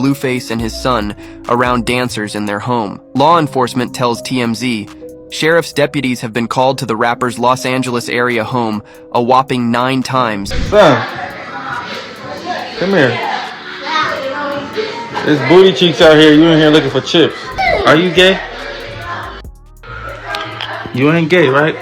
Blueface and his son around dancers in their home. Law enforcement tells TMZ, sheriff's deputies have been called to the rapper's Los Angeles area home a whopping 9 times. Son, come here. There's booty cheeks out here. You in here looking for chips. Are you gay? You ain't gay, right?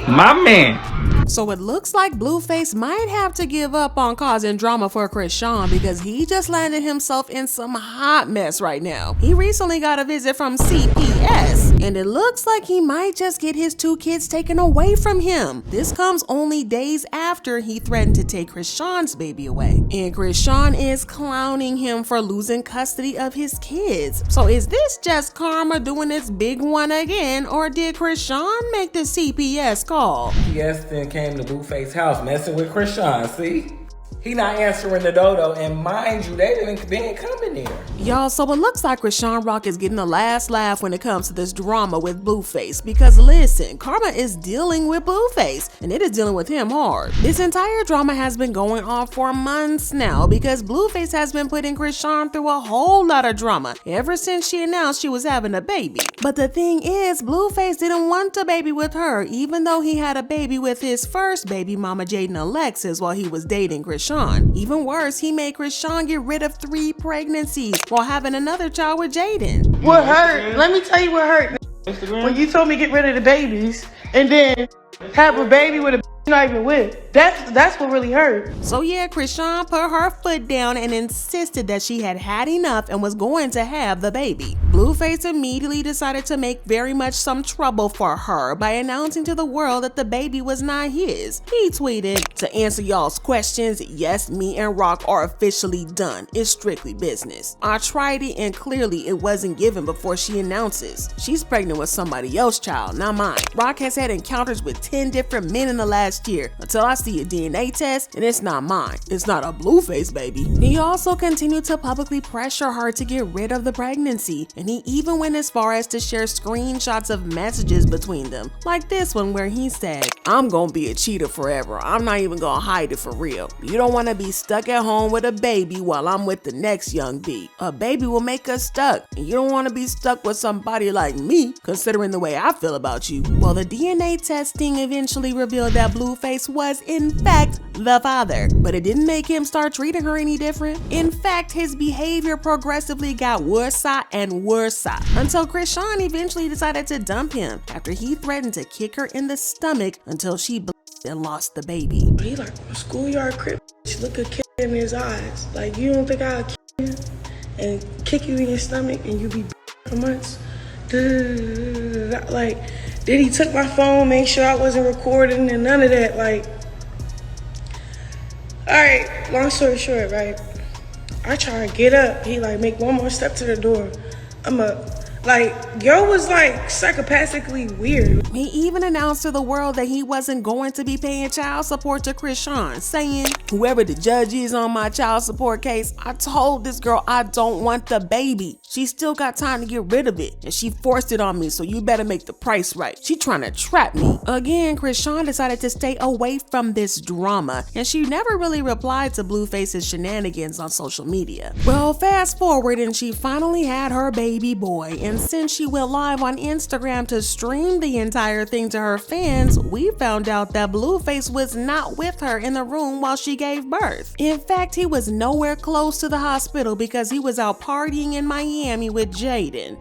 My man. So it looks like Blueface might have to give up on causing drama for Chrisean because he just landed himself in some hot mess right now. He recently got a visit from CPS, and it looks like he might just get his 2 kids taken away from him. This comes only days after he threatened to take Chrisean's baby away. And Chrisean is clowning him for losing custody of his kids. So is this just karma doing its big one again, or did Chrisean make the CPS call? Yes, then came to Blueface's house messing with Chrisean, see? He not answering the dodo, and mind you, they ain't coming there. Y'all, so it looks like Chrisean Rock is getting the last laugh when it comes to this drama with Blueface, because listen, karma is dealing with Blueface, and it is dealing with him hard. This entire drama has been going on for months now, because Blueface has been putting Chrisean through a whole lot of drama ever since she announced she was having a baby. But the thing is, Blueface didn't want a baby with her, even though he had a baby with his first baby mama Jaden Alexis while he was dating Chrisean. Even worse, he made Chrisean get rid of 3 pregnancies while having another child with Jaden. What hurt? Let me tell you what hurt. When you told me get rid of the babies and then have a baby with a you're not even with. That's what really hurt. So yeah, Chrisean put her foot down and insisted that she had had enough and was going to have the baby. Blueface immediately decided to make very much some trouble for her by announcing to the world that the baby was not his. He tweeted, "To answer y'all's questions, yes, me and Rock are officially done. It's strictly business. I tried it and clearly it wasn't given before she announces. She's pregnant with somebody else's child, not mine. Rock has had encounters with 10 different men in the last year until I see a DNA test and it's not mine. It's not a Blueface baby." He also continued to publicly pressure her to get rid of the pregnancy, and he even went as far as to share screenshots of messages between them, like this one where he said, "I'm gonna be a cheater forever. I'm not even gonna hide it for real. You don't want to be stuck at home with a baby while I'm with the next young bee. A baby will make us stuck, and you don't want to be stuck with somebody like me, considering the way I feel about you." Well, the DNA testing eventually revealed that Blueface was in fact the father, but it didn't make him start treating her any different. In fact, his behavior progressively got worse and worse until Chrisean eventually decided to dump him after he threatened to kick her in the stomach until she bled and lost the baby. He like a schoolyard crip. Look a kid in his eyes. Like, you don't think I'll kick you and kick you in your stomach and you be for months? Like, then he took my phone, make sure I wasn't recording and none of that. Like, all right, long story short, right? I try to get up. He like make one more step to the door. I'm up. Like, yo was like psychopathically weird. He even announced to the world that he wasn't going to be paying child support to Chrisean, saying, "Whoever the judge is on my child support case, I told this girl I don't want the baby. She still got time to get rid of it, and she forced it on me, so you better make the price right. She trying to trap me." Again, Chrisean decided to stay away from this drama, and she never really replied to Blueface's shenanigans on social media. Well, fast forward and she finally had her baby boy, and since she went live on Instagram to stream the entire thing to her fans, we found out that Blueface was not with her in the room while she gave birth. In fact, he was nowhere close to the hospital because he was out partying in Miami with Jaden.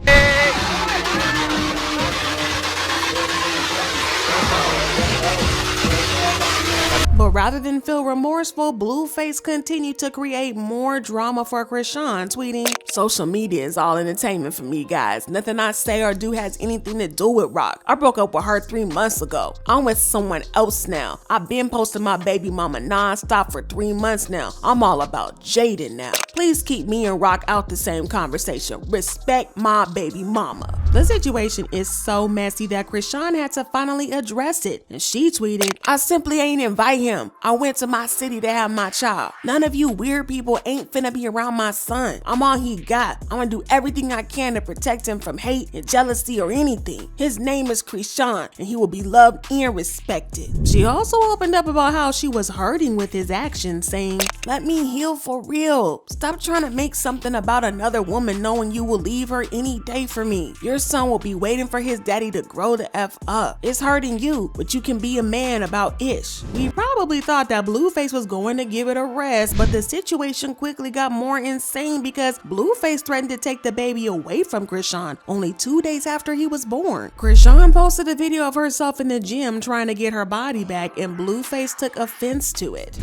But rather than feel remorseful, Blueface continued to create more drama for Chrisean, tweeting, "Social media is all entertainment for me, guys. Nothing I say or do has anything to do with Rock. I broke up with her 3 months ago. I'm with someone else now. I've been posting my baby mama non-stop for 3 months now. I'm all about Jaden now. Please keep me and Rock out the same conversation. Respect my baby mama." The situation is so messy that Chrisean had to finally address it, and she tweeted, "I simply ain't invite him. I went to my city to have my child. None of you weird people ain't finna be around my son. I'm all he got. I'm gonna do everything I can to protect him from hate and jealousy or anything. His name is Chrisean, and he will be loved and respected." She also opened up about how she was hurting with his actions, saying, "Let me heal for real. Stop trying to make something about another woman knowing you will leave her any day for me. Your son will be waiting for his daddy to grow the F up. It's hurting you, but you can be a man about ish." We probably thought that Blueface was going to give it a rest, but the situation quickly got more insane because Blueface threatened to take the baby away from Chrisean only 2 days after he was born. Chrisean posted a video of herself in the gym trying to get her body back, and Blueface took offense to it.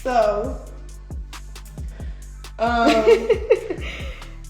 So,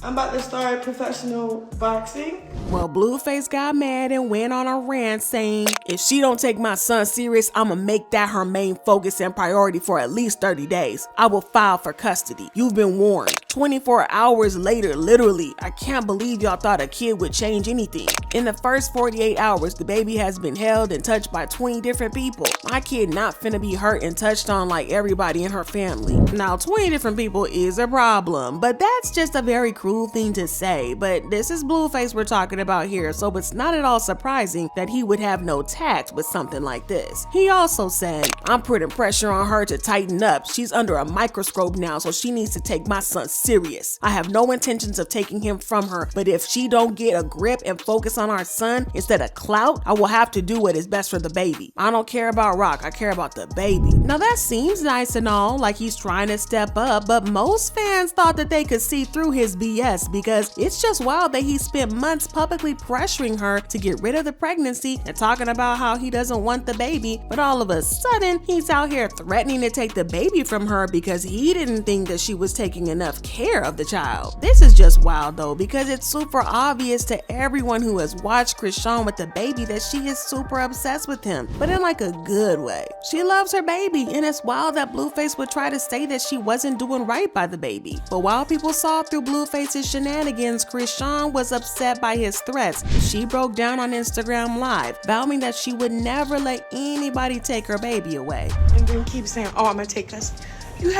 I'm about to start professional boxing. Well, Blueface got mad and went on a rant saying, "If she don't take my son serious, I'ma make that her main focus and priority for at least 30 days. I will file for custody. You've been warned." 24 hours later, literally, I can't believe y'all thought a kid would change anything. In the first 48 hours, the baby has been held and touched by 20 different people. My kid not finna be hurt and touched on like everybody in her family. Now, 20 different people is a problem, but that's just a very cruel thing to say. But this is Blueface we're talking about here, so it's not at all surprising that he would have no tact with something like this. He also said, "I'm putting pressure on her to tighten up. She's under a microscope now, so she needs to take my son serious. I have no intentions of taking him from her, but if she don't get a grip and focus on our son instead of clout, I will have to do what is best for the baby. I don't care about Rock, I care about the baby." Now that seems nice and all, like he's trying to step up, but most fans thought that they could see through his BS because it's just wild that he spent months publicly pressuring her to get rid of the pregnancy and talking about how he doesn't want the baby, but all of a sudden he's out here threatening to take the baby from her because he didn't think that she was taking enough care of the child. This is just wild though, because it's super obvious to everyone who has watched Chrisean with the baby that she is super obsessed with him, but in like a good way. She loves her baby, and it's wild that Blueface would try to say that she wasn't doing right by the baby. But while people saw through Blueface's shenanigans, Chrisean was upset by his threats. She broke down on Instagram Live, vowing that she would never let anybody take her baby away. And then keep saying, "Oh, I'm gonna take us." You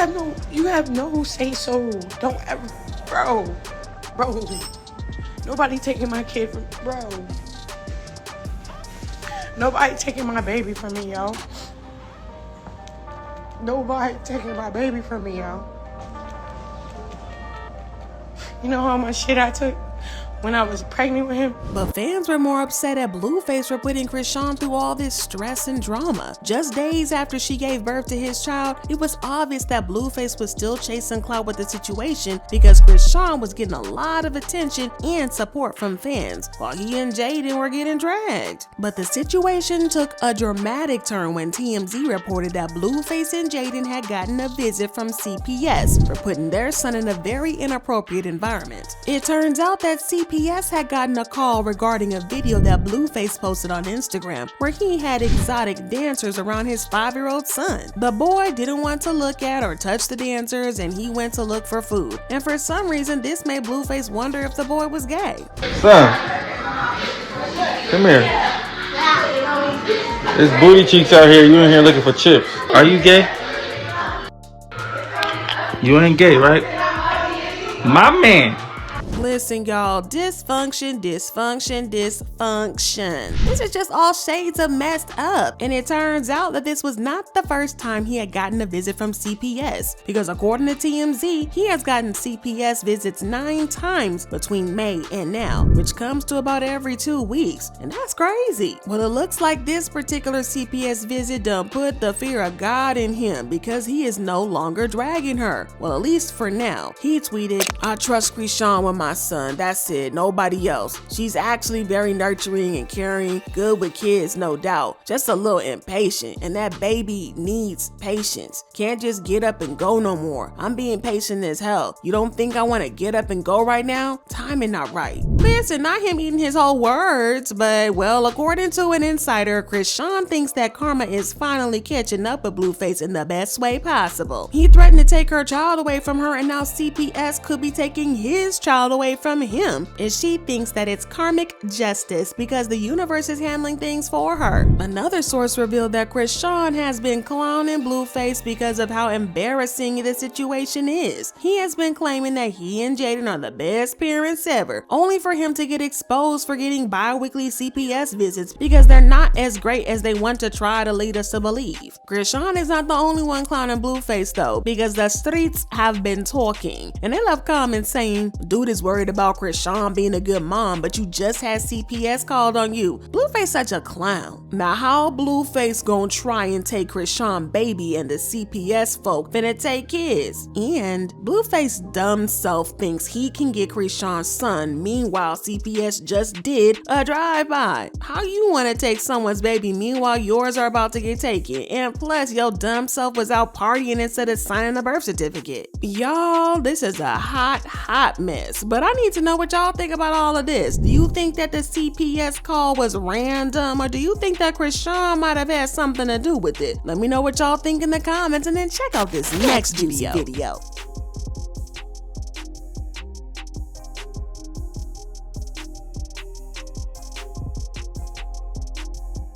have no say so. Don't ever, bro. Nobody taking my kid from, bro. Nobody taking my baby from me, yo. Nobody taking my baby from me, yo. You know how much shit I took when I was pregnant with him? But fans were more upset at Blueface for putting Chrisean through all this stress and drama. Just days after she gave birth to his child, it was obvious that Blueface was still chasing clout with the situation because Chrisean was getting a lot of attention and support from fans, while he and Jaden were getting dragged. But the situation took a dramatic turn when TMZ reported that Blueface and Jaden had gotten a visit from CPS for putting their son in a very inappropriate environment. It turns out that CPS had gotten a call regarding a video that Blueface posted on Instagram where he had exotic dancers around his 5-year-old son. The boy didn't want to look at or touch the dancers, and he went to look for food. And for some reason, this made Blueface wonder if the boy was gay. Son, come here. There's booty cheeks out here. You in here looking for chips. Are you gay? You ain't gay, right? My man. Listen, y'all, dysfunction. This is just all shades of messed up. And it turns out that this was not the first time he had gotten a visit from CPS, because according to TMZ, he has gotten CPS visits 9 times between May and now, which comes to about every 2 weeks. And that's crazy. Well, it looks like this particular CPS visit done put the fear of God in him, because he is no longer dragging her. Well, at least for now. He tweeted, "I trust Chrisean with my son, that's it, nobody else. She's actually very nurturing and caring, good with kids, no doubt. Just a little impatient, and that baby needs patience. Can't just get up and go no more. I'm being patient as hell. You don't think I want to get up and go right now? Timing not right." Listen, not him eating his whole words, but well, according to an insider, Chrisean thinks that karma is finally catching up with Blueface in the best way possible. He threatened to take her child away from her, and now CPS could be taking his child away from him, and she thinks that it's karmic justice because the universe is handling things for her. Another source revealed that Chrisean has been clowning Blueface because of how embarrassing the situation is. He has been claiming that he and Jaden are the best parents ever, only for him to get exposed for getting bi-weekly CPS visits because they're not as great as they want to try to lead us to believe. Chrisean is not the only one clowning Blueface though, because the streets have been talking, and they left comments saying, "Dude is worried about Chrisean being a good mom, but you just had CPS called on you. Blueface such a clown." Now how Blueface gonna try and take Chrisean baby and the CPS folk finna take kids? And Blueface dumb self thinks he can get Chrisean's son, meanwhile CPS just did a drive-by. How you wanna take someone's baby meanwhile yours are about to get taken? And plus your dumb self was out partying instead of signing a birth certificate. Y'all, this is a hot mess, but I need to know what y'all think about all of this. Do you think that the CPS call was random, or do you think that Chrisean might have had something to do with it? Let me know what y'all think in the comments, and then check out this next video.